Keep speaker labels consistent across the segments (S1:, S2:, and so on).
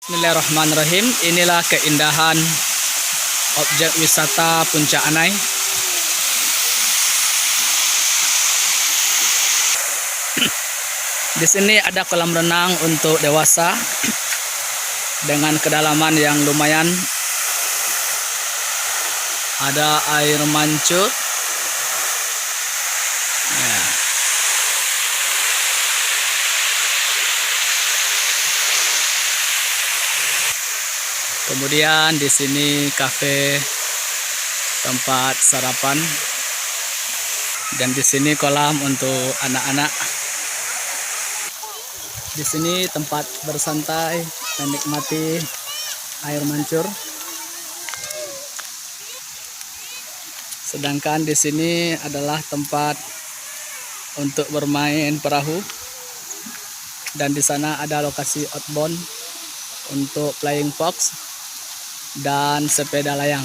S1: Bismillahirrahmanirrahim. Inilah keindahan objek wisata Puncak Anai. Di sini ada kolam renang untuk dewasa dengan kedalaman yang lumayan. Ada air mancur. Ya. Kemudian di sini kafe tempat sarapan, dan di sini kolam untuk anak-anak. Di sini tempat bersantai, menikmati air mancur. Sedangkan di sini adalah tempat untuk bermain perahu, dan di sana ada lokasi outbound untuk flying fox dan sepeda layang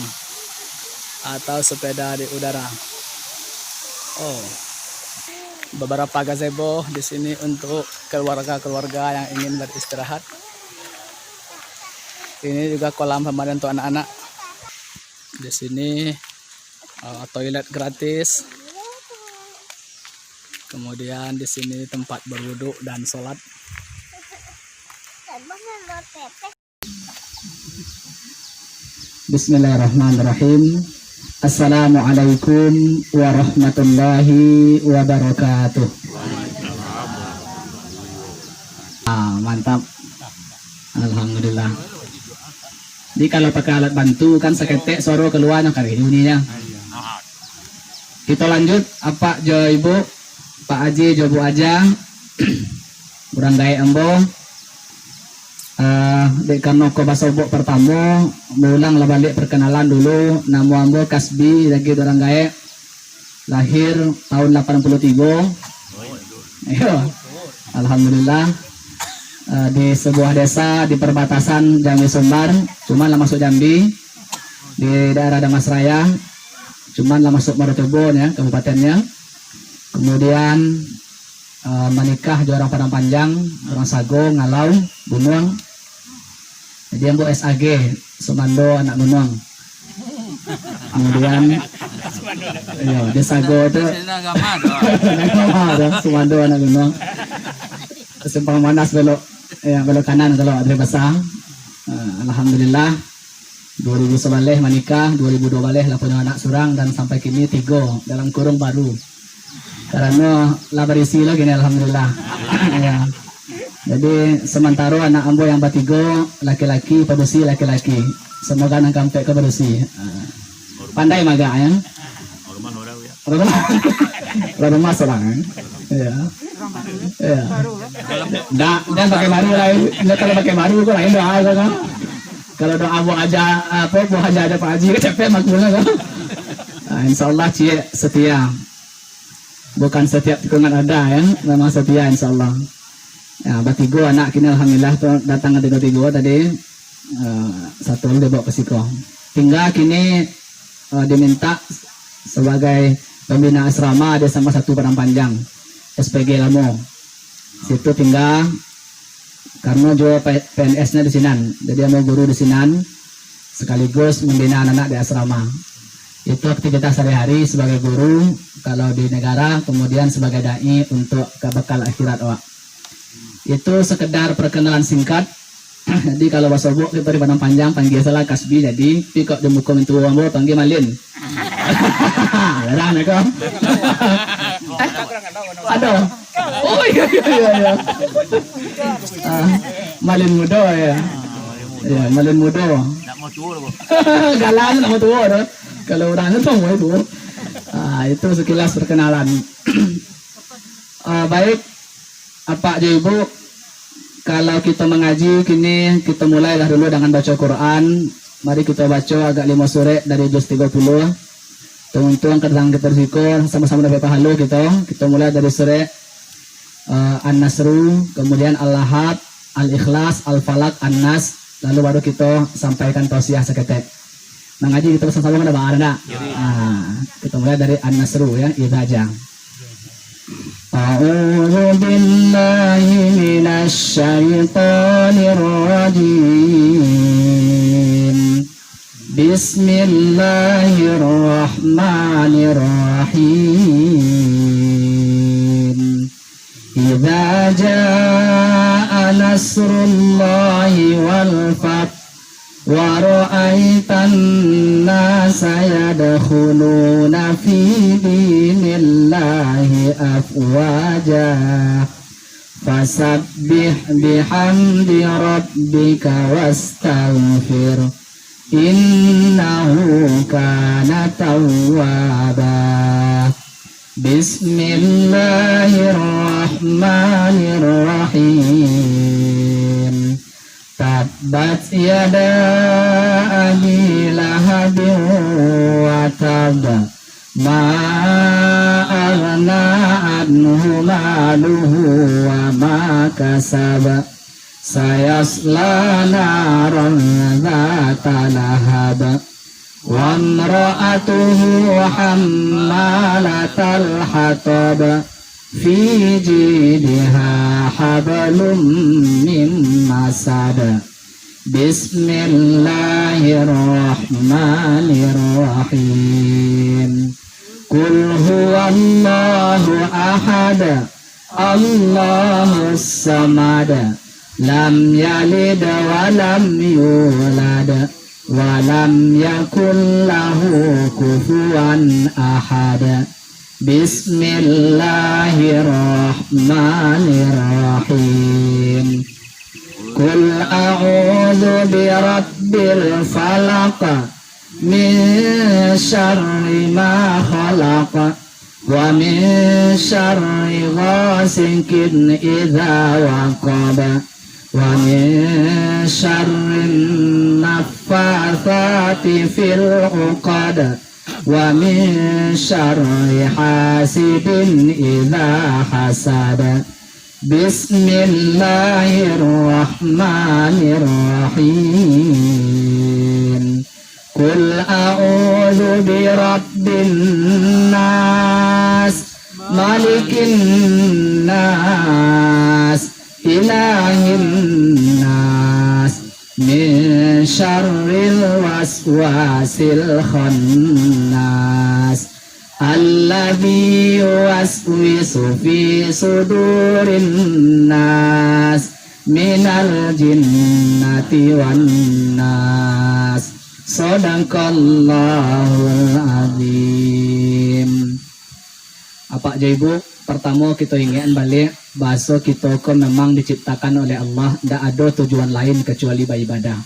S1: atau sepeda di udara. Beberapa gazebo di sini untuk keluarga-keluarga yang ingin beristirahat. Ini juga kolam pemandian untuk anak-anak. Di sini toilet gratis. Kemudian di sini tempat berwudu dan sholat. Bismillahirrahmanirrahim. Assalamualaikum warahmatullahi wabarakatuh. Mantap. Alhamdulillah. Jadi kalau pakai alat bantu kan seketek soro keluar yang kali ininya. Kita lanjut. Apa jo ibu, Pak Haji jo Bu aja. Kurang gaya ambo. Dek karena ko basobok pertama mulang lah balik perkenalan dulu. Nama ambo Kasbi lagi orang gae, lahir tahun 83. Ayo, alhamdulillah. Di sebuah desa di perbatasan Jambi Sumbar, cuman lah masuk Jambi, di daerah Damasraya, cuman lah masuk Marotobon ya kabupatennya. Kemudian menikah di orang Padang Panjang, orang Sago, Ngalau, Bunuang. Jadi yang bu SAG, Sumando anak Bunuang. Kemudian di Sago itu Sumando anak Bunuang. Simpang Manas belok kanan kalau ada besar. Alhamdulillah 2011 menikah, 2012 lah punya anak surang, dan sampai kini 3 dalam kurung baru. Karena lah berisi lagi nih alhamdulillah. Ya. Jadi sementara anak ambo yang bertiga laki-laki, perusi laki-laki. Semoga nak sampai ke perusi. Pandai maga ya. Rumah seorang. Ya. Ya. Dan pakai baru lain. Kalau pakai baru kok lain doa kan. Kalau doa bu aja apa bu aja ada Pak Haji capek makmurnya kan. Insyaallah cie setia. Bukan setiap tikungan ada ya, memang setia insyaallah. Ya, batigo anak kini alhamdulillah tuh datang ke tiga tadi, satu dia bawa ke Siko. Tinggal kini diminta sebagai pembina asrama ada sama satu Padang Panjang, SPG Lamo. Situ tinggal karena juga PNS-nya di Sinan, jadi mau guru di Sinan sekaligus membina anak-anak di asrama. Itu aktivitas sehari-hari sebagai guru kalau di negara, kemudian sebagai dai untuk ke bekal akhirat awak. Itu sekedar perkenalan singkat. Jadi kalau bahasa buk kita di Padang Panjang panggil salah Kasbi, jadi pikok di muka mintu ambo panggil Malin. Larang nak aduh. Oh iya. Malin muda ya. Ya, Malin muda. Nak mau tua loh. Galang nak mau tua dah. Kalau orang itu mau itu. Itu sekilas perkenalan. Baik, apa aja ibu, kalau kita mengaji kini kita mulailah dulu dengan baca Quran. Mari kita baca agak 5 sore dari juz 30. Teman-teman kadang kita berzikir sama-sama dapat pahala kita mulai dari sore An-Nasru, kemudian Al-Lahad, Al-Ikhlas, Al-Falaq, An-Nas, lalu baru kita sampaikan tausiah seketek. Mengaji kita bersama-sama ada bahar. Kita mulai dari An-Nasru ya, itu aja. A'udzu billahi minasy syaithanir rajim. Bismillahirrahmanirrahim. Idza jaa nasrullahi wal fath wa ra'aitan nasa yadkhuluna fi dinillahi afwaja fasabbih bihamdi rabbika wastaghfir innahu kana tawwaba. Bismillahirrahmanirrahim. Tabbat yada abi lahabin wa tab ma aghna anhu maluhu wa ma kasab sayasla naran dhata lahab wa imra'atuhu hammalatal hatab fi jidha hablum min masad. Bismillahirrahmanirrahim. Qul huwallahu ahad Allahus samad lam yalid wa lam yulad wa lam yakul lahu kufuwan ahad. Bismillahirrahmanirrahim. Qul a'udzu birabbil falaq min syarri ma khalaq wa min syarri ghasikin idza waqab wa min syarri naffatsati fil 'uqad wa min syarri hasidin idza hasad. Bismillahirrahmanirrahim. Qul a'udzu birabbin nas malikin nas ilahin nas min syarril waswasil khannas alladzi yuwaswisu fi sudurin nas minal jinnati wan nas. Shadaqallahul azim. Apa aja ibu? Pertama kita ingin balik bahasa kita ko memang diciptakan oleh Allah, tidak ada tujuan lain kecuali beribadah.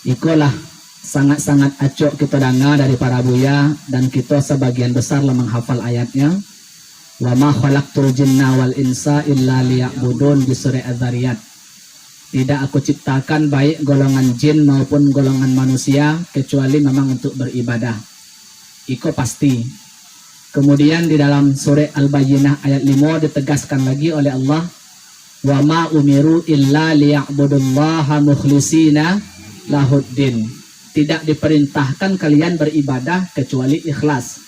S1: Ikulah sangat-sangat acok kita dengar dari para buya dan kita sebagian besar lah menghafal ayatnya. Wa ma khalaqtul jinna wal insa illa liya'budun di surah Az-Zariyat. Tidak aku ciptakan baik golongan jin maupun golongan manusia kecuali memang untuk beribadah. Iko pasti. Kemudian di dalam surah Al-Bayyinah ayat 5 ditegaskan lagi oleh Allah, wa ma umiru illa liya'budullaha mukhlishina lahuddin. Tidak diperintahkan kalian beribadah kecuali ikhlas.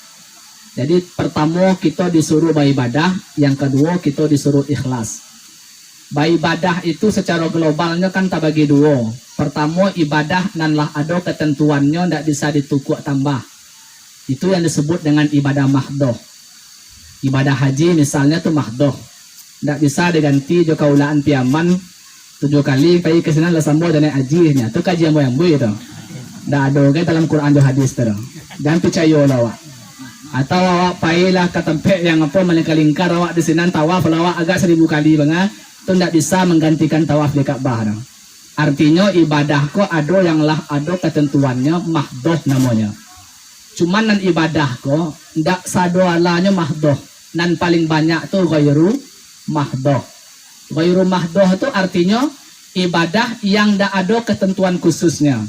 S1: Jadi pertama kita disuruh beribadah, yang kedua kita disuruh ikhlas. Beribadah itu secara globalnya kan tak bagi dua. Pertama ibadah nanlah ada ketentuannya, tidak bisa ditukuk tambah. Itu yang disebut dengan ibadah mahdoh. Ibadah haji misalnya tuh mahdoh, tidak bisa diganti jika ulaan piaman 7 kali pergi ke sana lah sambo dan hajinya. Itu kajian moyang bui itu. Tidak ada ke dalam Quran dan hadis itu. Jangan percaya awak. Atau awak pailah ke tempat yang apa melingkar-lingkar awak di sini tawaf awak agak 1000 kali bang. Itu tidak bisa menggantikan tawaf di Ka'bah. Artinya ibadah kok ada yang lah ada ketentuannya, mahdoh namanya. Cuman nan ibadah kok tidak sadoalanya mahdoh. Nan paling banyak tuh ghairu mahdoh. Ghairu mahdoh itu artinya ibadah yang tidak ada ketentuan khususnya.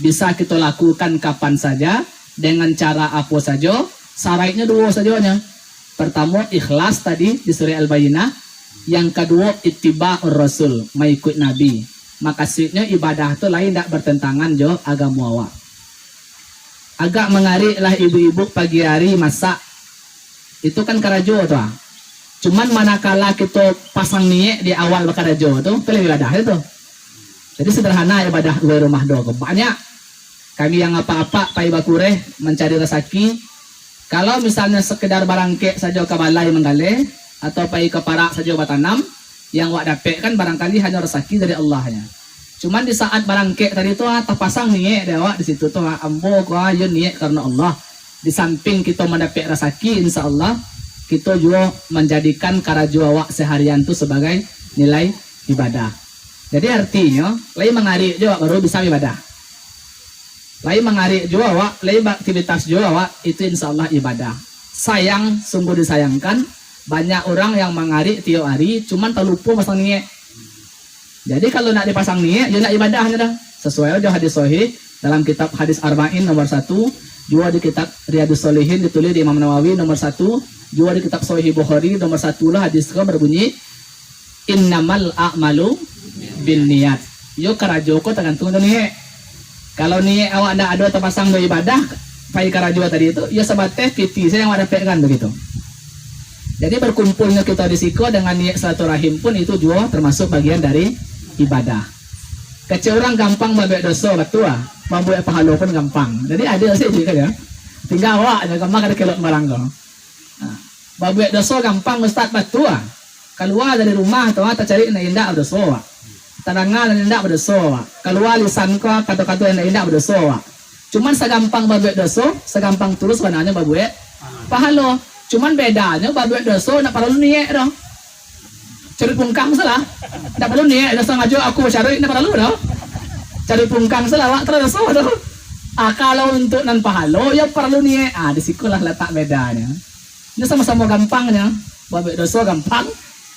S1: Bisa kita lakukan kapan saja, dengan cara apa saja. Syaratnya 2 saja. Pertama ikhlas tadi di surah Al-Bayyinah. Yang kedua ittiba'ur rasul, mengikut nabi. Maksudnya ibadah itu lain tidak bertentangan jo agama awak. Agak mengarik lah ibu-ibu pagi hari masak Itu kan karajo tuh. Cuman manakala kita pasang niat di awal karajo tuh, itu lebih ibadah itu. Jadi sederhana ibadah gue rumah doa. Banyak kami yang apa-apa pai bakure mencari rezeki. Kalau misalnya sekedar barangke saja ke balai menggale atau pai ke parak saja batanam, yang wak dapet kan barangkali hanya rezeki dari Allahnya. Cuman di saat barangke tadi itu terpasang niat dewa di situ tuh ambo ko ayo niat karena Allah. Di samping kita mendapat rezeki insya Allah kita juga menjadikan karajo awak seharian itu sebagai nilai ibadah. Jadi artinya lain mengarik juga baru bisa ibadah. Lain mengarik juga awak, lain aktivitas juga awak itu insya Allah ibadah. Sayang, sungguh disayangkan banyak orang yang mengarik tiap hari cuman terlupa pasang niat. Jadi kalau nak dipasang niat, ya nak ibadahnya dah. Sesuai aja hadis sahih dalam kitab hadis Arba'in nomor 1, juga di kitab Riyadhus Shalihin ditulis di Imam Nawawi nomor 1, juga di kitab Sahih Bukhari nomor 1 lah hadisnya berbunyi innamal a'malu bin niat. Yo karajo ko tergantung dengan niat. Kalau niat awak ndak ada terpasang do ibadah, pai karajo tadi itu, ya sebatas piti saya yang ada pegang begitu. Jadi berkumpulnya kita di siko dengan niat silaturahim pun itu juga termasuk bagian dari ibadah. Kecil orang gampang babek dosa batua, babek pahala pun gampang. Jadi ada sih juga ya. Tinggal awak ada gampang ada kelok barang kau. Babek dosa gampang ustaz batua. Keluar dari rumah atau cari nak indah berdosa. Tadangan indah berdosa. Keluar lisan kau kata-kata yang indah berdosa. Cuman segampang babek dosa, segampang tulus sebenarnya babek pahala. Cuman bedanya babek dosa nak perlu niat dah. Cari pungkang salah. Tak perlu niat dosa ngajo aku cari nak perlu dah. Cari pungkang salah wak terus dosa dah. Kalau untuk nan pahala ya perlu niat. Di sikulah letak bedanya. Ini sama-sama gampangnya. Babek dosa gampang,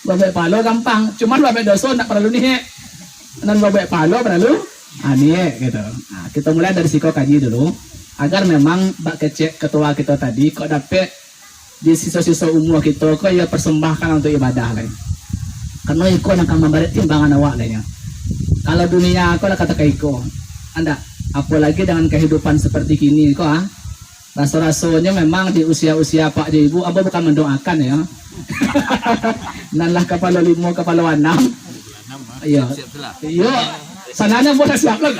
S1: babek pahala gampang. Cuman babek dosa nak perlu niat. Dan babek pahala perlu niat gitu. Kita mulai dari siko kaji dulu agar memang bak kecek ketua kita tadi kok dapet di sisa-sisa umur kita kok ya persembahkan untuk ibadah lain. Karena iko yang akan memberi timbangan awak lainnya. Kalau dunia aku lah kata ke iko, anda apalagi dengan kehidupan seperti kini kok rasa-rasanya memang di usia-usia Pak Ibu abah bukan mendoakan ya. Nanlah kepala 5 kepala 6. Iya. Iya. Sananya boleh siap lah.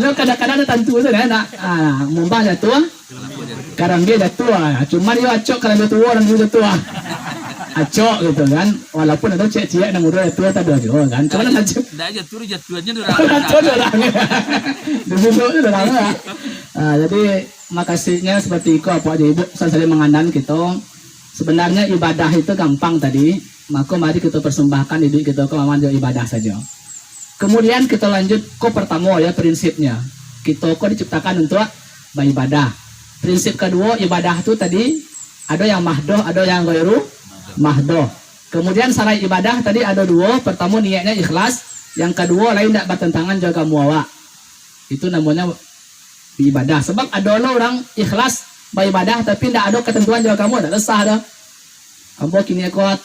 S1: Lo kadang-kadang ada tentu saja nak. Mumbah jatuh. Karang dia jatuh. Cuma dia acok kalau dia tua dan dia tua. Acok gitu kan. Walaupun ada cek-cek yang muda tua tak ada juga kan. Cuma nak acok.
S2: Dah jatuhnya dah.
S1: Jatuh dah. Dulu itu dah. Jadi makasihnya seperti itu apa aja Ibu saling mengandalkan kita. Sebenarnya ibadah itu gampang tadi. Maka mari kita persembahkan hidup kita ke mama ibadah saja. Kemudian kita lanjut ke pertama ya prinsipnya. Kita kok diciptakan untuk beribadah. Prinsip kedua ibadah itu tadi ada yang mahdoh, ada yang ghairu mahdoh. Kemudian syarat ibadah tadi ada 2. Pertama niatnya ikhlas, yang kedua lain tidak bertentangan jaga muawak. Itu namanya ibadah. Sebab ada orang ikhlas beribadah tapi tidak ada ketentuan jaga kamu, tidak sah dah. Ambo kini kuat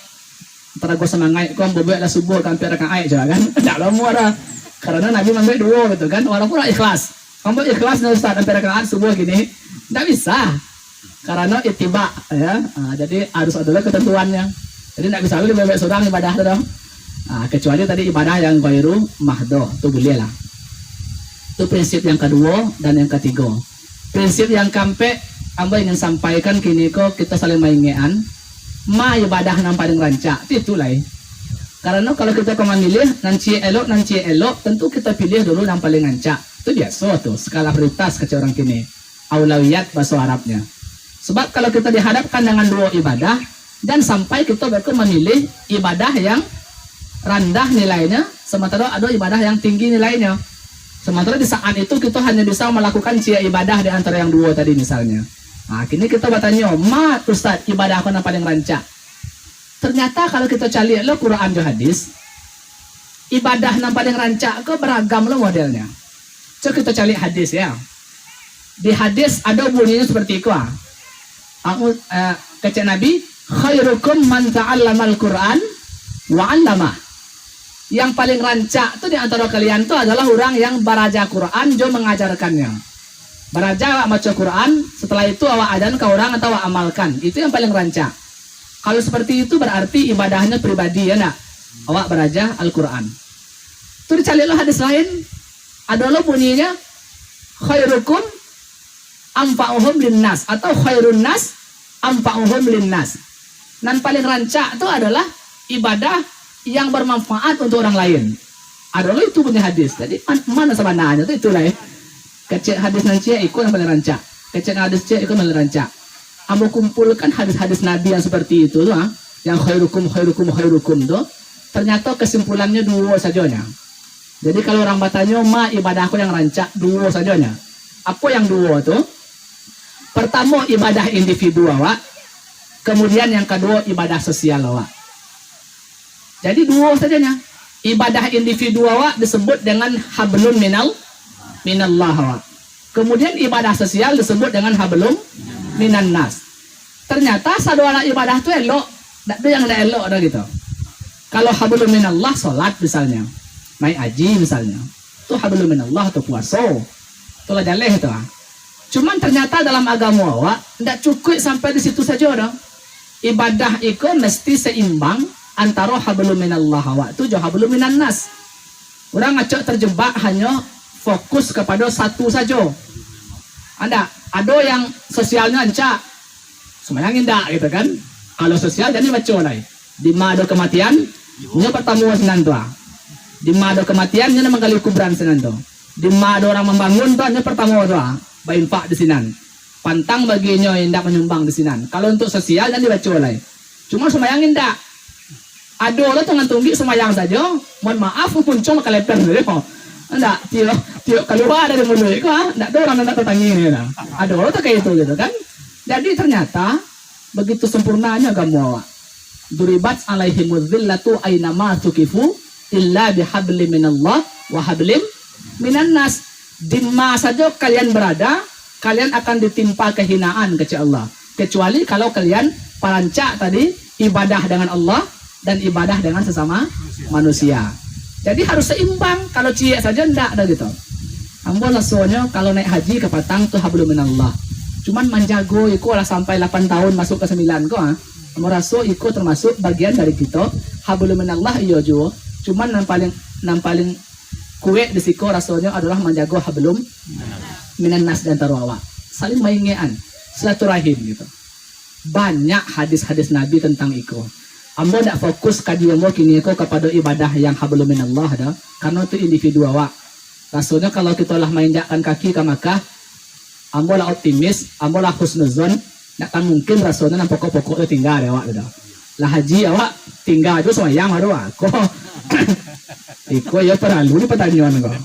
S1: antara gua semangat gua bobek dah subuh kan perang air aja kan. Tak lama dah. Karena Nabi ambil 2 gitu kan. Walaupun ikhlas. Ambo ikhlas dah Ustaz perang air subuh gini. Tidak bisa. Karena ittiba ya. Jadi harus ada ketentuannya. Jadi tidak bisa lu bebek seorang ibadah dah. Kecuali tadi ibadah yang ghairu mahdoh itu boleh lah. Itu prinsip yang kedua dan yang ketiga. Prinsip yang keempat ambo ingin sampaikan kini kok kita saling mengingatkan ibadah yang paling rancak itu lah. Karena kalau kita memilih nanti elok tentu kita pilih dulu yang paling rancak. Itu biasa tuh skala prioritas ke orang kini. Aulawiyat bahasa Arabnya. Sebab kalau kita dihadapkan dengan 2 ibadah dan sampai kita memilih ibadah yang rendah nilainya, sementara ada ibadah yang tinggi nilainya. Sementara di saat itu kita hanya bisa melakukan ibadah di antara yang 2 tadi misalnya. Kini kita bertanya, Ustaz ibadah aku yang paling rancak. Ternyata kalau kita cari lo Quran dan hadis, ibadah yang paling rancak ke beragam lo modelnya. Coba kita cari hadis ya. Di hadis ada bunyinya seperti itu. Kata Nabi, khairukum man ta'allamal Quran wa 'allamah. Yang paling rancak itu di antara kalian itu adalah orang yang belajar Quran juga mengajarkannya. Baraja awak baca Quran, setelah itu awak adan ke orang atau awak amalkan. Itu yang paling rancak. Kalau seperti itu berarti ibadahnya pribadi ya nak. Awak baraja Al-Quran. Itu dicari lo hadis lain. Ada lo bunyinya khairukum anfa'uhum linnas atau khairun nas anfa'uhum linnas. Dan paling rancak itu adalah ibadah yang bermanfaat untuk orang lain. Ada lo itu punya hadis. Jadi mana sebenarnya itu itulah ya. Kecil hadis nanti ikut yang paling rancak. Kecil hadis ikut paling rancak. Kamu kumpulkan hadis-hadis Nabi yang seperti itu tuh, yang khairukum tuh, ternyata kesimpulannya dua sajanya. Jadi kalau orang bertanya, ibadahku yang rancak dua sajanya. Apa yang dua tuh? Pertama ibadah individu awak, kemudian yang kedua ibadah sosial awak. Jadi dua sajanya. Ibadah individu awak disebut dengan hablum minallah awak. Kemudian ibadah sosial disebut dengan hablum minan nas. Ternyata sadua ibadah itu elok, ada yang tidak elok ada gitu. Kalau hablum minallah salat misalnya, naik haji misalnya, itu hablum minallah atau puasa, itulah jaleh itu. Cuman ternyata dalam agama awak tidak cukup sampai di situ saja dong. Ibadah itu mesti seimbang antara hablum minallah awak itu jauh hablum minan nas. Orang ngacak terjebak hanya fokus kepada satu saja. Ada yang sosialnya encak, semayang indah gitu kan. Kalau sosial jadi macam lain. Di mado kematian, nya pertama senan tua. Di mado kematian nya menggali kuburan senan tu. Di mado orang membangun tu nya pertama tua. Baimpak di sinan. Pantang baginya indah menyumbang di sinan. Kalau untuk sosial jadi baca lain. Cuma semayang indah. Ada orang tu ngantunggi semayang saja. Mohon maaf puncung kalepen deh. Enggak, tiok keluar dari mulut itu, enggak ada orang yang tertangi ini. Ada orang tak kayak itu gitu kan. Jadi ternyata begitu sempurnanya agama. Duribat alaihimuz zillatu ainama tukifu illa bihablim minallah wa hablim minan nas. Di mana saja kalian berada, kalian akan ditimpa kehinaan kepada Allah. Kecuali kalau kalian perancak tadi ibadah dengan Allah dan ibadah dengan sesama manusia. Jadi harus seimbang. Kalau cie saja enggak ada gitu. Ambo lasonya kalau naik haji ke Patang tuh hablum minallah. Cuman manjago ikut lah sampai 8 tahun masuk ke 9 kok. Ambo raso ikut termasuk bagian dari kita hablum minallah iyo jo. Cuman yang paling kue di siko rasonya adalah manjago hablum minan nas dan tarwawa. Saling maingean, silaturahim gitu. Banyak hadis-hadis Nabi tentang itu. Ambo tidak fokus kajian kini ko kepada ibadah yang hablum minallah dah, karena itu individu awak. Rasanya kalau kita lah menginjakkan kaki ke Makkah, ambo lah optimis, ambo lah husnuzon, tak kan mungkin rasanya nampak pokok itu tinggal awak dah. Lah haji awak tinggal itu semayang baru aku. Iko ya perlu ni pertanyaan ko.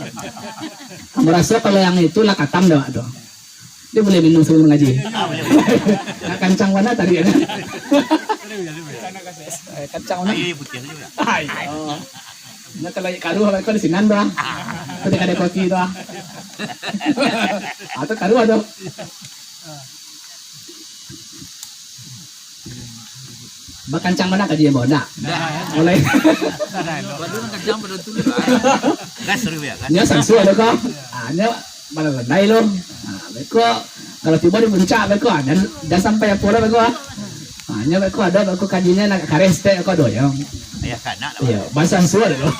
S1: Ambo rasa kalau yang itu lah katam dah tu. Dia boleh minum sebelum ngaji. Nak kancang mana tadi kan? Kancang mana? Iya putih juga. Oh. Nak kalau karu apa di sinan dah. Kita ada kopi dah. Atau karu ada. Bakancang mana kaji yang boda? Mulai.
S2: Baru kancang pada tu. Gas seru ya kan?
S1: Nya sansu ada kok. Nya mana landai lo. Beko kalau tiba di puncak beko dan sampai yang pola beko. Nya beko ada beko kajinya nak kareste beko doyong.
S2: Ayah kanak.
S1: Iya, bahasa sansu ada lo.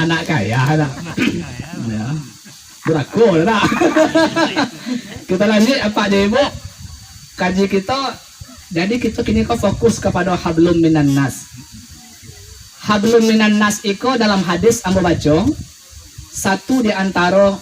S1: Anak kaya ada. Ya. Berako ada. Kita lanjut Pak Debo. Kaji kita, jadi kita kini kok fokus kepada hablum minan nas. Hablum minan nas itu dalam hadis ambo baca, satu di antara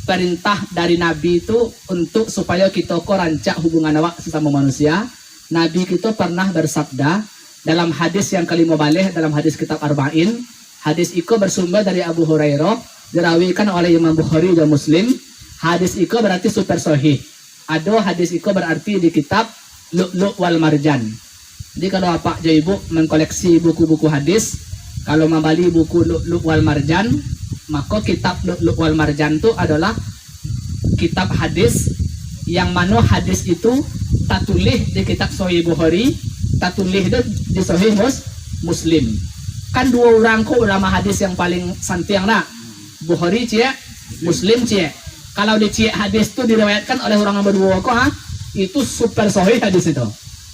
S1: perintah dari Nabi itu untuk supaya kita kok rancak hubungan awak sesama manusia. Nabi kita pernah bersabda dalam hadis yang kelima balik dalam hadis kitab Arba'in. Hadis itu bersumber dari Abu Hurairah, dirawikan oleh Imam Bukhari dan Muslim. Hadis itu berarti super sahih. Ada hadis itu berarti di kitab Lu'lu' wal Marjan. Jadi kalau Pak Ibu mengkoleksi buku-buku hadis, kalau membeli buku Lu'lu' wal Marjan, maka kitab Lu'lu' wal Marjan itu adalah kitab hadis yang mana hadis itu tak tulis di kitab Sahih Bukhari, tak tulis di Sahih Muslim. Kan dua orang kok ulama hadis yang paling santiang nak. Bukhari cia Muslim cie. Kalau di cie hadis itu diriwayatkan oleh orang yang berdua kok, itu super sahih hadis itu.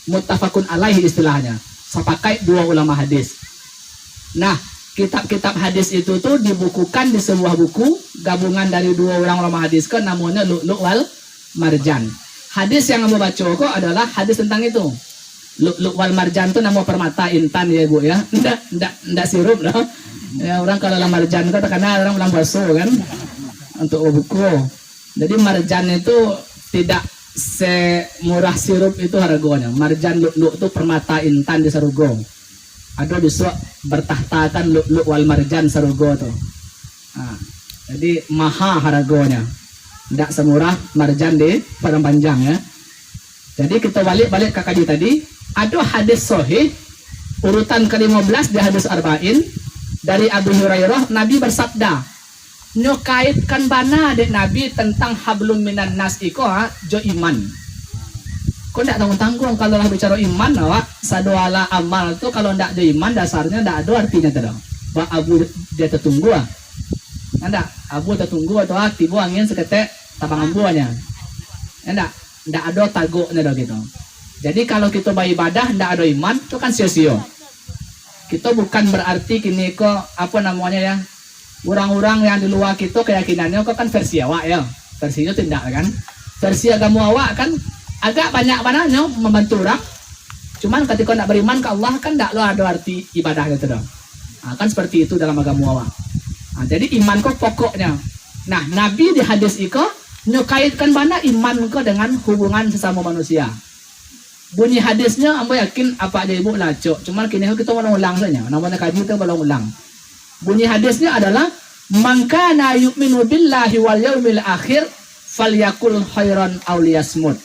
S1: Muttafaqun alaihi istilahnya. Sepakai dua ulama hadis. Nah, kitab-kitab hadis itu tuh dibukukan di sebuah buku gabungan dari dua orang ulama hadis kan namanya Lu'lu' wal Marjan. Hadis yang kamu baca kok adalah hadis tentang itu. Lu'lu' wal Marjan itu nama permata intan ya Bu ya. Enggak sirup loh. Ya, orang kalau dalam marjan itu terkenal orang bilang bakso kan untuk buku. Jadi marjan itu tidak semurah sirup itu harganya. Marjan lu'lu' itu permata intan di Sarugo. Ada justru bertahtakan lu'lu' wal marjan Sarugo tuh. Nah, jadi mahal harganya. Tidak semurah marjan di Padang Panjang ya. Jadi kita balik ke kaji tadi. Ada hadis sahih urutan ke-15 di hadis arba'in dari Abu Hurairah. Nabi bersabda, nyokaitkan bana dek Nabi tentang hablum minan nas iko jo iman. Kok ndak tanggung-tanggung kalau lah bicara iman awak sadoala amal tuh kalau ndak jo iman dasarnya ndak ada artinya tuh. Pak Abu dia tertunggu ndak Abu tertunggu atau tibu angin seketek tabangan buahnya. Ndak ada tagoknya dah gitu. Jadi kalau kita beribadah ndak ada iman itu kan sia-sia. Kita bukan berarti kini kok apa namanya ya, orang-orang yang di luar kita keyakinannya kok kan versi awak ya, versinya tidak kan, versi agama awak kan agak banyak bananya membantu orang. Cuman ketika nak beriman ke Allah kan tidak lo ada arti ibadah gitu dong. Nah, kan seperti itu dalam agama awak. Nah, jadi iman kok pokoknya. Nah, Nabi di hadis itu nyukaitkan mana iman kok dengan hubungan sesama manusia. Bunyi hadisnya ambo yakin apa aja ibu lacok. Cuman kini kita mau ulang saja. Namanya kaji kita belum ulang. Bunyi hadisnya adalah man kana yu'minu billahi wal yaumil akhir falyakul khairan aw liyasmut.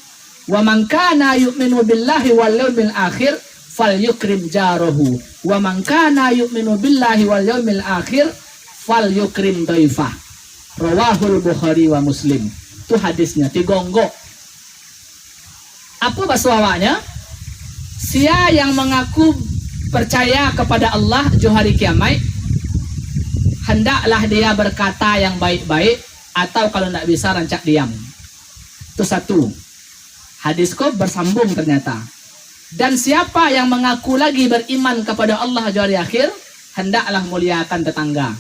S1: Wa man kana yu'minu billahi wal yaumil akhir falyukrim jarahu. Wa man kana yu'minu billahi wal yaumil akhir falyukrim dhaifah. Rawahul Bukhari wa Muslim. Itu hadisnya tigonggok. Apa bahasa awaknya? Sia yang mengaku percaya kepada Allah jauh hari kiamat, hendaklah dia berkata yang baik-baik, atau kalau tidak bisa rancak diam. Itu satu. Hadis kok bersambung ternyata. Dan siapa yang mengaku lagi beriman kepada Allah jauh hari akhir, hendaklah muliakan tetangga.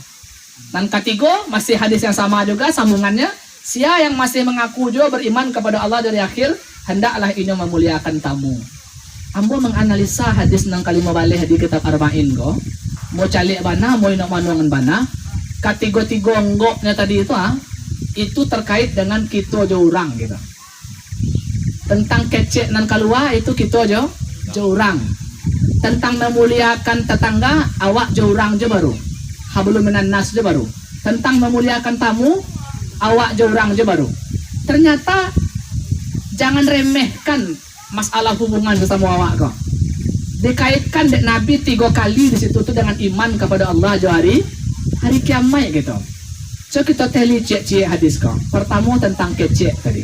S1: Dan ketiga masih hadis yang sama juga sambungannya. Sia yang masih mengaku juga beriman kepada Allah dari akhir, hendaklah ini memuliakan tamu. Ambo menganalisa hadis nang kalima balik di kitab arba'in ko. Mau calik bana, mau nak manungan bana. Katigo-tigo enggoknya tadi itu terkait dengan kita jo orang gitu. Tentang kecek nan kalua itu kita jo orang. Tentang memuliakan tetangga, awak jo orang jo baru. Hablum minan nas jo baru. Tentang memuliakan tamu, awak jo orang jo baru. Ternyata jangan remehkan masalah hubungan sesama awak kok. Dikaitkan dek Nabi 3 kali di situ tuh dengan iman kepada Allah jauh hari kiamat gitu. So kita teli cek hadis kok. Pertama tentang kecek tadi.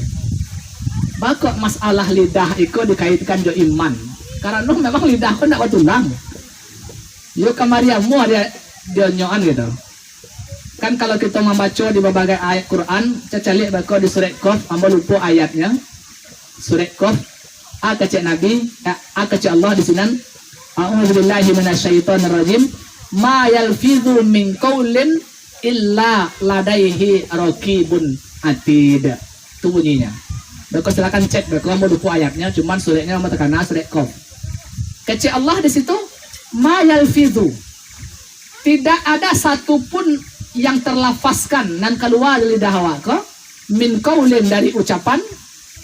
S1: Bakok masalah lidah itu dikaitkan jo iman. Karena memang lidah kok ndak tulang. Yo kamariamu ada dia nyoan gitu. Kan kalau kita membaca di berbagai ayat Quran, cecalik bako di surat Qaf, amba lupa ayatnya. Surat Qaf, kecek Nabi, kecek Allah di sini. A'udzubillahi minasyaitonir rajim. Ma yalfidhu min qaulin illa ladaihi raqibun atid. Itu bunyinya. Bako silakan cek bako amba lupa ayatnya, cuman suratnya amba tekana surat Qaf. Kecek Allah di situ, ma yalfidhu. Tidak ada satupun yang terlafazkan dan keluar dari lidah awak min qaulin dari ucapan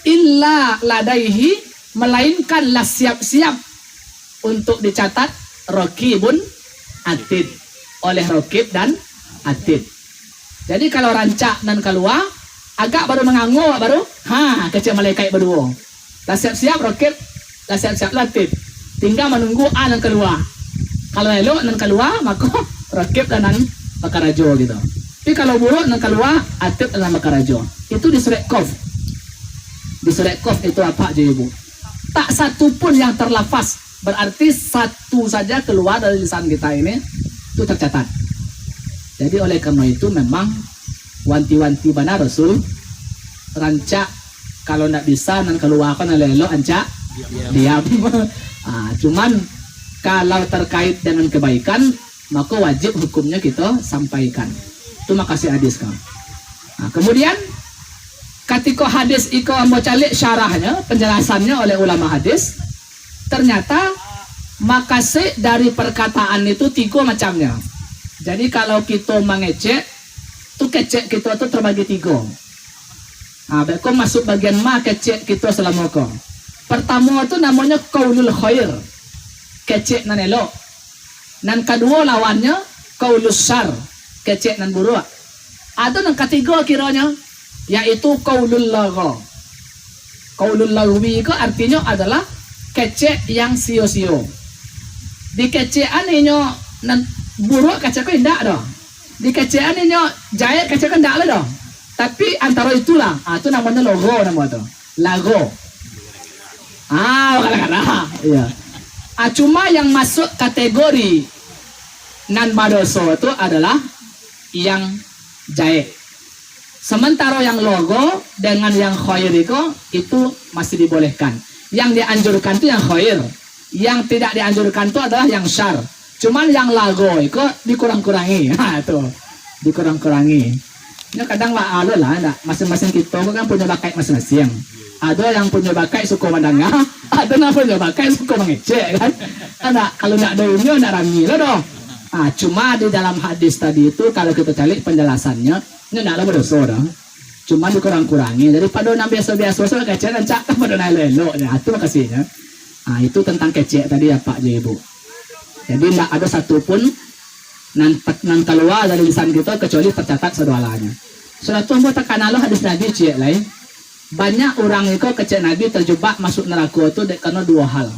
S1: illa ladaihi melainkanlah siap-siap untuk dicatat raqibun atid oleh raqib dan atid. Jadi kalau rancak dan keluar agak baru mengangguk baru kecil malaikat berdua. Lah siap-siap raqib, lah siap-siap atid. Tinggal menunggu dan keluar. Kalau elok dan keluar maka raqib dan makarajo gitu. Tapi kalau buruk dan keluar atid dan makarajo. Itu di surat Qaf. Di surat Qaf itu apa aja ibu? Tak satu pun yang terlafaz. Berarti satu saja keluar dari lisan kita ini itu tercatat. Jadi oleh karena itu memang wanti-wanti bana Rasul rancak kalau ndak bisa nan keluarkan lelo ancak diam. Cuman kalau terkait dengan kebaikan maka wajib hukumnya kita sampaikan. Itu makasih hadis kau. Kemudian ketika hadis iko mau calik syarahnya, penjelasannya oleh ulama hadis, ternyata makasih dari perkataan itu 3 macamnya. Jadi kalau kita mengecek, tuh kecek kita tuh terbagi 3. Beko masuk bagian ma kecek kita selama ko. Pertama itu namanya qaulul khair, kecek nan elok. Nan kedua lawannya qaulus syar, kecek nan buruk. Ada yang ketiga kiranya, yaitu qaulul lagha. Qaulul lagwi itu artinya adalah kecek yang sio-sio. Di kecekan ini nan buruk kecek indah dah. Di kecekan ini jaya kecek indah lah dah. Tapi antara itulah, itu namanya logo namanya tu. Lago. Kadang-kadang. Iya. Cuma yang masuk kategori nan madoso itu adalah yang jahit. Sementara yang logo dengan yang khair itu masih dibolehkan. Yang dianjurkan itu yang khair. Yang tidak dianjurkan itu adalah yang syar. Cuman yang logo itu dikurang-kurangi. Itu dikurang-kurangi. Ini kadang lah, masing-masing kita kan punya bakat masing-masing. Ada yang punya bakat suka mendengar, ada yang punya bakat suka mengecek kan. Kalau nak daunnya nak rami lah doh. Cuma di dalam hadis tadi itu kalau kita cari penjelasannya, ini nak ada dosa dah. Cuma dikurang-kurangi daripada nak biasa-biasa kecek dan cak pada nak elok. Itu makasihnya. Itu tentang kecek tadi ya Pak Ibu. Jadi tidak ada satupun nan keluar dari lisan kita kecuali tercatat sedualanya. Sudah tu buat tekanlah hadis Nabi cik lain. Banyak orang itu kecek Nabi terjebak masuk neraka itu karena 2 hal.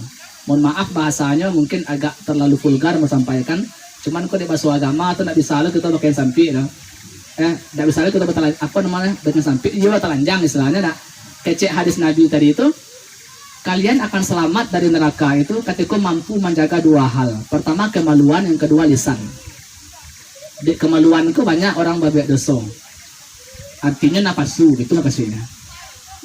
S1: Mohon maaf bahasanya mungkin agak terlalu vulgar menyampaikan. Cuman kok di bahasa agama itu tidak bisa lah kita pakai sampai dah. Tidak bisa lah kita apa namanya dengan sampai. Iya telanjang istilahnya dah. Kecek hadis Nabi tadi itu. Kalian akan selamat dari neraka itu ketika mampu menjaga 2 hal. Pertama kemaluan, yang kedua lisan. Di kemaluan itu banyak orang babak dosa. Artinya napasu, itu makasihnya.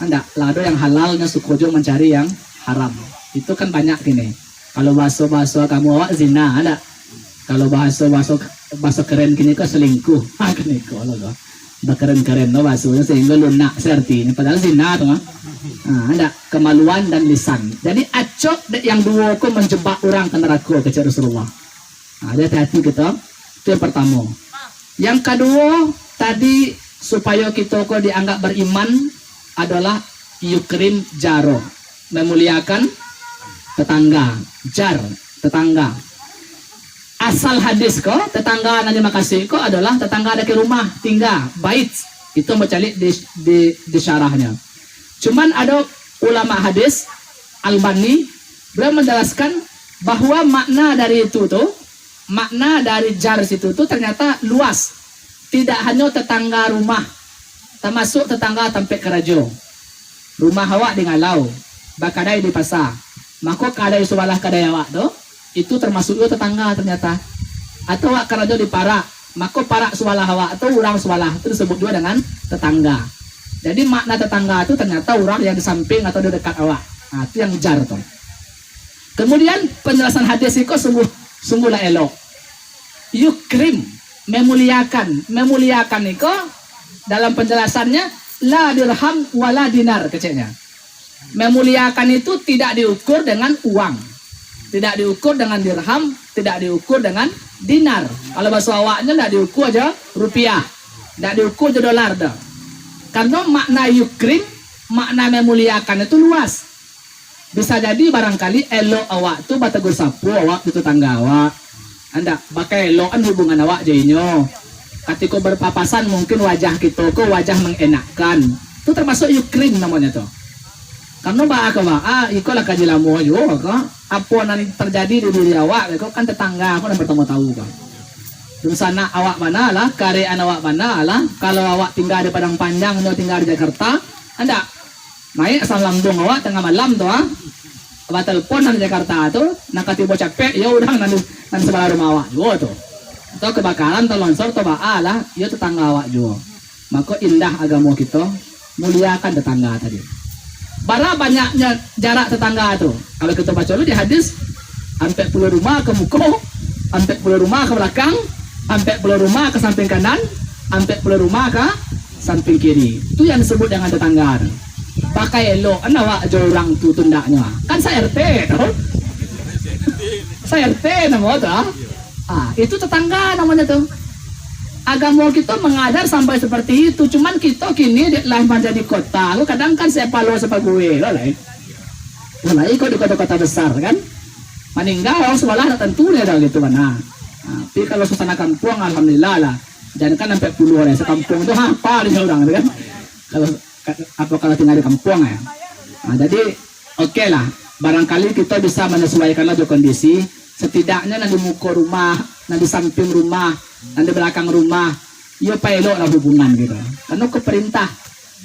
S1: Anda lado yang halalnya sukojo mencari yang haram. Itu kan banyak gini. Kalau bahasa kamu awak zina ada. Kalau bahasa keren gini kok selingkuh. Gini kok loh. Keren no bahasanya sehingga lunak seperti ini. Padahal zina tuh. Ada kemaluan dan lisan. Jadi acok yang 2 kok menjebak orang ke neraka kejar Rasulullah. Hati-hati kita. Itu yang pertama. Yang kedua tadi supaya kita kok dianggap beriman adalah yukrim jaro, memuliakan tetangga. Jar, tetangga. Asal hadis kok tetangga nanti makasih kok adalah tetangga ada ke rumah tinggal bait. Itu mencari di syarahnya. Cuman ada ulama hadis Albani beliau menjelaskan bahwa makna dari itu tuh, makna dari jar situ tuh ternyata luas. Tidak hanya tetangga rumah, termasuk tetangga tempat kerja. Rumah awak di ngalau, bakadai di pasar. Maka kadai sebelah kadai awak tuh, itu termasuk itu tetangga ternyata. Atau awak kerja di parak, maka parak sebelah awak atau orang sebelah itu disebut juga dengan tetangga. Jadi makna tetangga itu ternyata orang yang di samping atau di dekat awak. Itu yang jar tuh. Kemudian penjelasan hadis itu sungguhlah elok. Yukrim, memuliakan itu dalam penjelasannya la dirham wala dinar keceknya. Memuliakan itu tidak diukur dengan uang, tidak diukur dengan dirham, tidak diukur dengan dinar. Kalau bahasa awaknya tidak diukur aja rupiah, tidak diukur aja dolar dah. Karena makna yukrim, makna memuliakan itu luas. Bisa jadi barangkali elok awak tu batagur sapu awak di tetangga awak. Anda pakai elokan hubungan awak jadinya. Ketika berpapasan mungkin wajah kita kok wajah mengenakkan. Itu termasuk yukrim namanya tuh. Karena ikolah kajilamu aja kok. Apa nanti terjadi di diri awak, kok kan tetangga aku dan bertemu tahu kan. Di sana awak mana lah, karean awak mana lah. Kalau awak tinggal di Padang Panjang atau tinggal di Jakarta, Anda naik asal lambung awak tengah malam tuh awak telepon di Jakarta tuh, nak katibo capek, ya udah nanti sebelah rumah awak juga tuh. Atau kebakaran atau longsor atau lah, ya tetangga awak juga. Maka indah agama kita, muliakan tetangga tadi. Bara banyaknya jarak tetangga itu. Kalau kita baca dulu di hadis, sampai 10 rumah ke muka, sampai 10 rumah ke belakang, sampai 10 rumah ke samping kanan, sampai 10 rumah ke samping kiri. Itu yang disebut dengan tetangga. Pakai elok, anak orang tu tundaknya. Kan saya RT, tahu? Saya RT nama tu. Itu tetangga namanya tuh. Agama kita mengajar sampai seperti itu. Cuman kita kini lain menjadi kota. Lu kadang kan saya palo sepague, lo lain. Mulai kok di kota-kota besar kan. Meninggal orang sekolah tentu dia dah gitu mana. Tapi kalau suasana kampung alhamdulillah lah. Jangan kan sampai puluh orang sekampung itu hafal dia orang kan. Kalau tinggal di kampung ya. Jadi oke lah. Barangkali kita bisa menyesuaikan lagi kondisi. Setidaknya nanti muka rumah, nanti samping rumah, nanti belakang rumah, ya pelok lah hubungan gitu. Karena ke perintah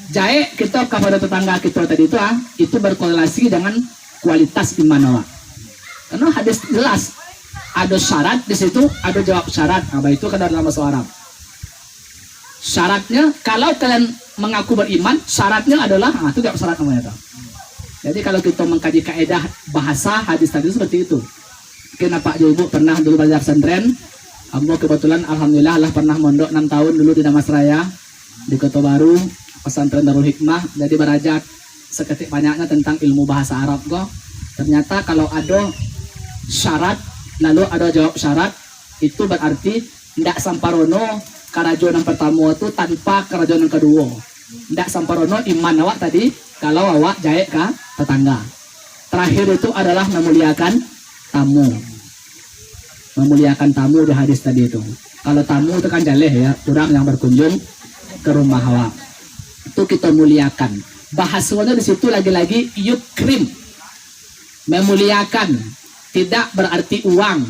S1: jae kita kepada tetangga kita tadi itu berkorelasi dengan kualitas iman awak. Karena hadis jelas ada syarat di situ, ada jawab syarat. Apa itu kan dalam bahasa Arab. Syaratnya kalau kalian mengaku beriman, syaratnya adalah itu jawab syarat namanya. Jadi kalau kita mengkaji kaidah bahasa hadis tadi seperti itu. Mungkin Pak Ibu pernah dulu belajar pesantren. Ambo kebetulan alhamdulillah lah pernah mondok 6 tahun dulu di Damasraya di Kota Baru, pesantren Darul Hikmah. Jadi belajar seketik banyaknya tentang ilmu bahasa Arab kok. Ternyata kalau ada syarat lalu ada jawab syarat, itu berarti ndak samparono karajon yang pertama itu tanpa karajon yang kedua. Ndak samparono iman awak tadi kalau awak jaek ke tetangga. Terakhir itu adalah memuliakan tamu. Memuliakan tamu di hadis tadi itu. Kalau tamu itu kan jaleh ya, orang yang berkunjung ke rumah awak. Itu kita muliakan. Bahasanya di situ lagi-lagi yukrim. Memuliakan tidak berarti uang,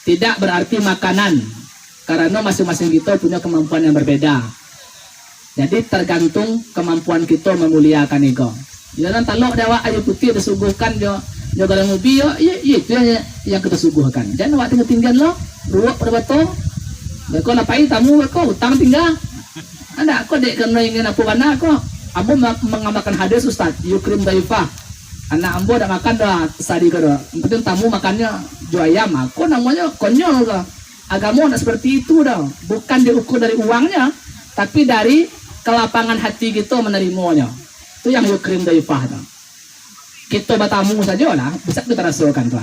S1: tidak berarti makanan. Karena masing-masing kita punya kemampuan yang berbeda. Jadi tergantung kemampuan kita memuliakan itu. Jangan talok dawa ayu putih disuguhkan jo dalam mobil itu yang kita suguhkan. Jangan awak tinggal lo, ruak pada betul. Kau lapai tamu kau utang tinggal. Anda kau dek kena ingin apa mana kau? Ambo mengamalkan hadis Ustaz, yukrim daifah. Anak ambo dah makan dah sadi kau dah. Penting tamu makannya jual ayam. Kau namanya konyol kau. Agama nak seperti itu dah. Bukan diukur dari uangnya, tapi dari kelapangan hati kita menerimanya. Itu yang yukrim daifah dah. Kita bertamu saja lah, bisa kita rasakan tuh.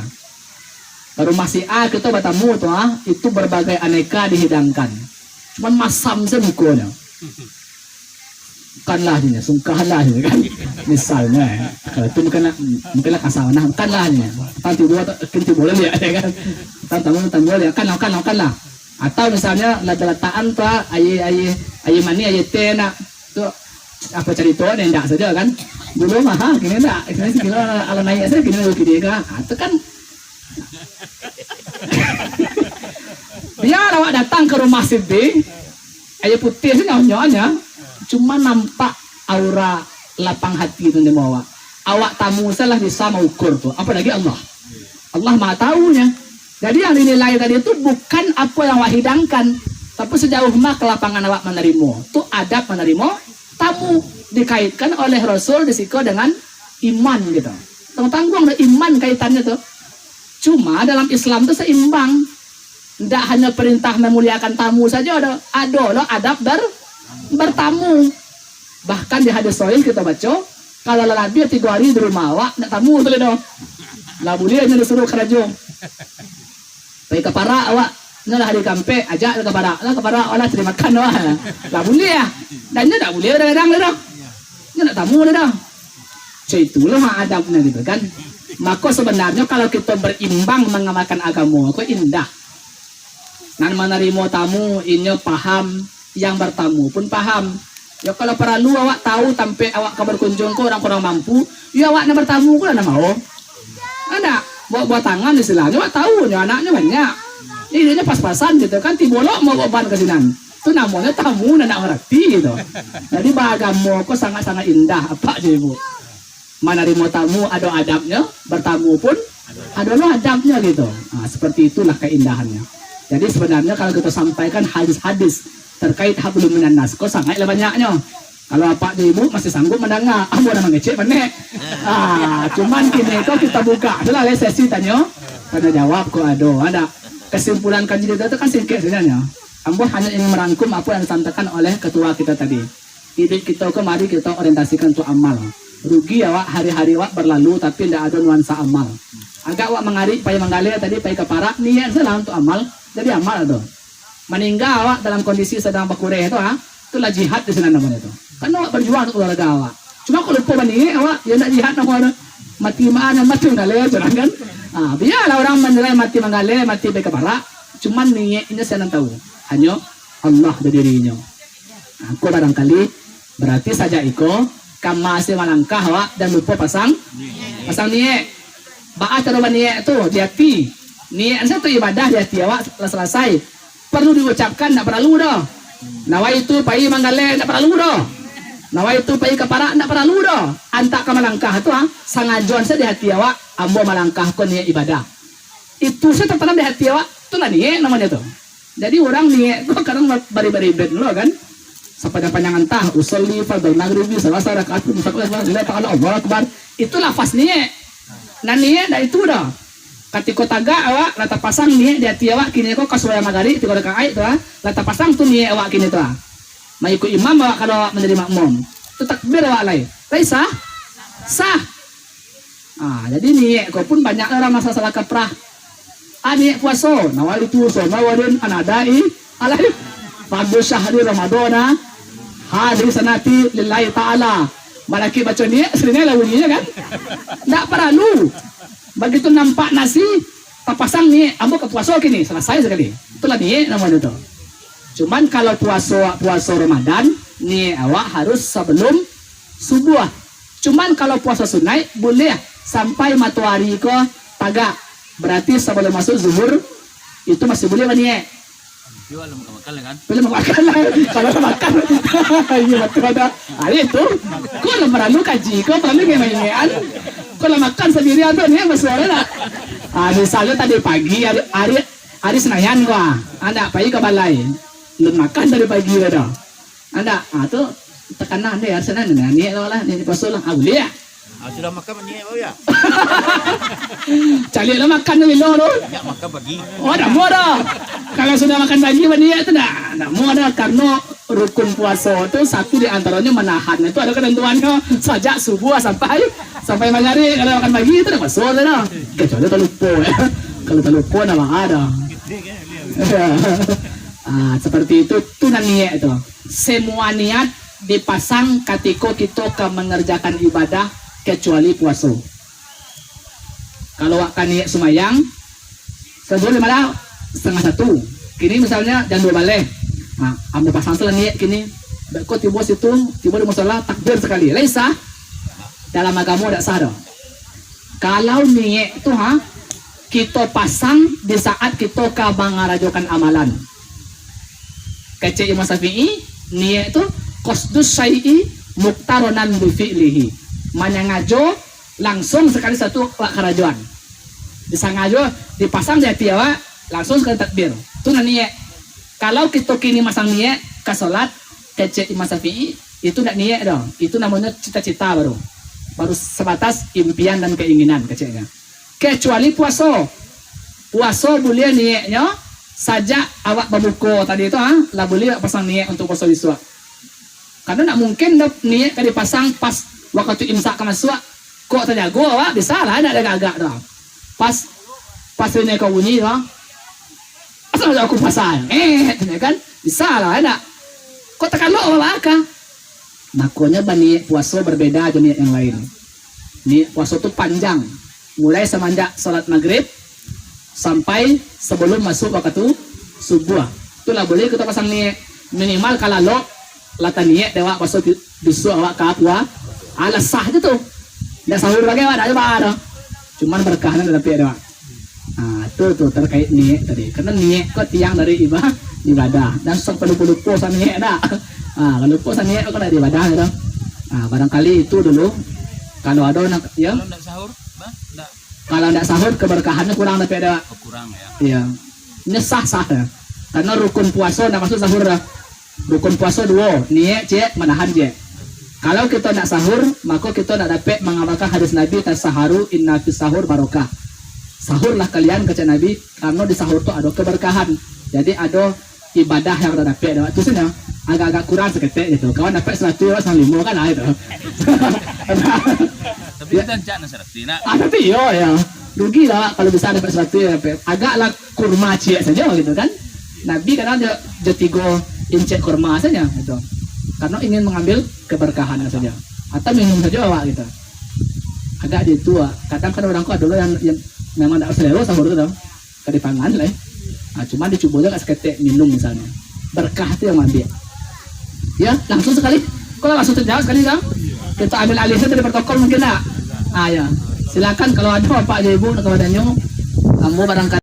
S1: Baru masih kita bertamu tuh, itu berbagai aneka dihidangkan. Cuman masam saja mukanya. Kanlah dia, sungkahlah dia kan. Misalnya, kalau itu mungkinlah kasar, nah kanlah dia. Tanti buat, kinti boleh dia kan. Tamu boleh, kanlah. Atau misalnya letak-letakan tuh, aye mani, aye teh nak tuh. Apa cerita ni enggak saja kan dulu mah gini enggak gini ala naik saja gini dulu gini kan itu kan biar awak datang ke rumah Siti ayo putih sih nyonya cuma nampak aura lapang hati itu di bawah awak tamu salah bisa mengukur tuh apalagi Allah maha tahunya. Jadi yang dinilai tadi itu bukan apa yang awak hidangkan tapi sejauh mana kelapangan awak menerima itu adab menerima tamu dikaitkan oleh Rasul disiko dengan iman gitu. Tanggung ada iman kaitannya tuh. Cuma dalam Islam itu seimbang. Tidak hanya perintah memuliakan tamu saja ada loh adab bertamu. Bahkan di hadis sahih kita baca kalau lelabi 3 hari di rumah awak nak tamu tuh loh. Lah boleh hanya disuruh kerajaan. Baik kepara awak nah hari kampe ajak ke para olah terima makan lah boleh ya dan dia tak boleh kadang dah dia nak tamu dah itulah adabnya gitu kan. Maka sebenarnya kalau kita berimbang mengamalkan agama kok indah nan menerima tamu ini paham yang bertamu pun paham ya kalau perlu awak tahu sampai awak ke berkunjung ke orang kurang mampu ya awak nak bertamu pun ada mau ada buat tangan istilahnya awak tahu anaknya banyak. Ini dia pas-pasan gitu kan tibolok mau beban ke sini. Itu namanya tamu dan nak ngerti gitu. Jadi agama kok sangat-sangat indah apa aja Ibu. Menerima tamu ada adabnya, bertamu pun ada adabnya gitu. Nah, seperti itulah keindahannya. Jadi sebenarnya kalau kita sampaikan hadis-hadis terkait hablum minan nas. Kok sangat lah banyaknya. Kalau apa di ibu masih sanggup mendengar, mau nama ngecek benek. Cuman kini kok kita buka, adalah sesi tanya jawab kok ada kesimpulan kajian itu kan singkat sebenarnya. Ambo hanya ingin merangkum apa yang disampaikan oleh ketua kita tadi. Hidup kita mari kita orientasikan untuk amal. Rugi ya wak hari-hari wak berlalu tapi tidak ada nuansa amal. Agak wak mengari payah menggali tadi payah keparak niat salah untuk amal, jadi amal itu. Meninggal wak dalam kondisi sedang berkureh itu itulah jihad di sana namanya itu. Kan awak berjuang untuk keluarga awak. Cuma kalau lupa bani awak ya nak jihad nak mati mana mati mengalir jangan kan. Biarlah orang menilai mati mengalir mati baik keparak. Cuman niatnya saya tahu. Hanya Allah dari dirinya. Aku barangkali berarti saja iko kamu masih melangkah awak dan lupa pasang niat. Baat cara niat itu di hati. Niat satu ibadah di hati awak selesai. Perlu diucapkan tak perlu dah. Nawaitu pai manggale tak perlu dah. Nawaitu pai keparak tak perlu dah. Antak ke melangkah tu sangajuan saya di hati awak ambo melangkah ko niat ibadah. Itu saya tertanam di hati awak. Itulah niat namanya tu. Jadi orang niat kok kadang bari-bari bed lo kan. Sampai panjangan tah usolli fardhu maghribi salasa rakaat lillahi ta'ala Allahu akbar. Itu lafaz niat. Nah niat dah itu dah. Ketika taga awak lata pasang niat di hati awak kini kok kasuaya magari 3 rakaat tu lata pasang tu niat awak kini tu mai ikut imam awak kalau awak menjadi makmum tu takbir awak lain sah. Jadi niat kau pun banyak orang masalah kaprah. Niat puasa nawali tu so mawadin anadai alai fardhu syahri ramadana hadis sanati lillahi ta'ala. Malaki baca niat sering lah bunyinya kan. Tak perlu. Begitu nampak nasi terpasang nih ambo ke puasa kini selesai sekali. Itulah niat namanya itu. Cuman kalau puasa Ramadan nih awak harus sebelum subuh. Cuman kalau puasa sunai boleh sampai matahari ke tagak. Berarti sebelum masuk zuhur itu masih boleh niat.
S2: Jual makan kan?
S1: Boleh makan lah. Kalau makan, iya betul ada. Itu, kau lah perlu kaji, kau perlu kemanian. Kalau makan sendirian tuh ini masalah lah. Misalnya tadi pagi hari Senayan gua, ada pagi ke balai, belum makan dari pagi ada. Ada, tuh tekanan deh hari Senin ni lah ni pasal lah, boleh ya.
S2: Sudah makan ni ya?
S1: Cari lah makan ni lo.
S2: Ya makan pagi.
S1: Oh, dah mau dah. Kalau sudah makan pagi dia itu dah mau dah karena rukun puasa itu satu di antaranya menahan. Itu ada ketentuannya sejak subuh sampai maghrib. Kalau makan pagi itu dah masuk dah. Kecuali terlupa ya. Kalau terlupa nama ada. Seperti itu niat itu. Semua niat dipasang ketika kita mengerjakan ibadah kecuali puasa. Kalau akan niat semayang sebelum malam 12:30. Kini misalnya jam 2 balik. Ambil pasang tu niat kini. Kau tiba situ, tiba di musola takbir sekali. Laisa dalam agama tidak sah dah. Kalau niat itu kita pasang di saat kita mengarajokan amalan. Kecik Imam Syafi'i niat itu qasdus syai'i muqtaronan bi fi'lihi. Manyangajo langsung sekali satu kerajuan. Disangajo dipasang di hati awak langsung sekali takbir. Itu niat. Kalau kita kini masang niat ke salat kecek Imam Syafi'i itu tidak niat dong. Itu namanya cita-cita baru sebatas impian dan keinginan keceknya. Kecuali puasa boleh niatnya saja awak berbuka tadi itu lah boleh pasang niat untuk puasa iswa. Karena tak mungkin niat kan dipasang pas waktu imsak ke masuk kok terjago awak bisa lah ada agak dah pas ini kau bunyi dah asal aku pasang kan bisa lah ada kok tekan lo awak kan makanya bani puasa berbeda dengan yang lain. Ni puasa itu panjang mulai semenjak salat maghrib sampai sebelum masuk waktu subuh. Itulah boleh kita pasang niat minimal kalau lo latan niat dewa puasa bisu awak ke apa alas sah je tu. Dah sahur lagi ada aja ada. Cuman berkahnya tapi ada. Itu terkait niat tadi. Karena niat kau tiang dari ibadah dan sampai lupa sama niat dah. Kalau lupa sama niat kau dari ibadah dah. Barangkali itu dulu. Kalau ada nak ya.
S2: Kalau tidak sahur,
S1: Kalau tidak sahur keberkahannya kurang tapi ada.
S2: Kurang ya.
S1: Iya. Ini sah ya. Karena rukun puasa tidak masuk sahur dah. Rukun puasa 2, niat cek menahan je. Kalau kita nak sahur, maka kita nak dapat mengamalkan hadis Nabi tasaharu inna fis sahur barokah. Sahurlah kalian kata Nabi, karena di sahur tu ada keberkahan. Jadi ada ibadah yang kita dapat. Itu saja agak-agak kurang seketik gitu. Kawan dapat 100 sama 5 kan lah itu.
S2: Tapi kita cak nasrati nak.
S1: Tapi ya rugi lah kalau bisa dapat 100 ya. Agaklah kurma cek saja gitu kan. Nabi kadang dia 3 incek kurma saja gitu. Karena ingin mengambil keberkahan saja. Atau minum saja awak gitu. Agak di tua. Kadang kan orang kau dulu yang memang tidak selera sahur itu dong. Kedipangan lah. Nah, cuma dicoba aja seketik minum misalnya. Berkah itu yang ambil. Ya, langsung sekali. Kalau langsung terjawab sekali kan? Kita ambil alihnya dari protokol mungkin nak. Ya. Silakan kalau ada Bapak Ibu kepadanya, kamu barangkali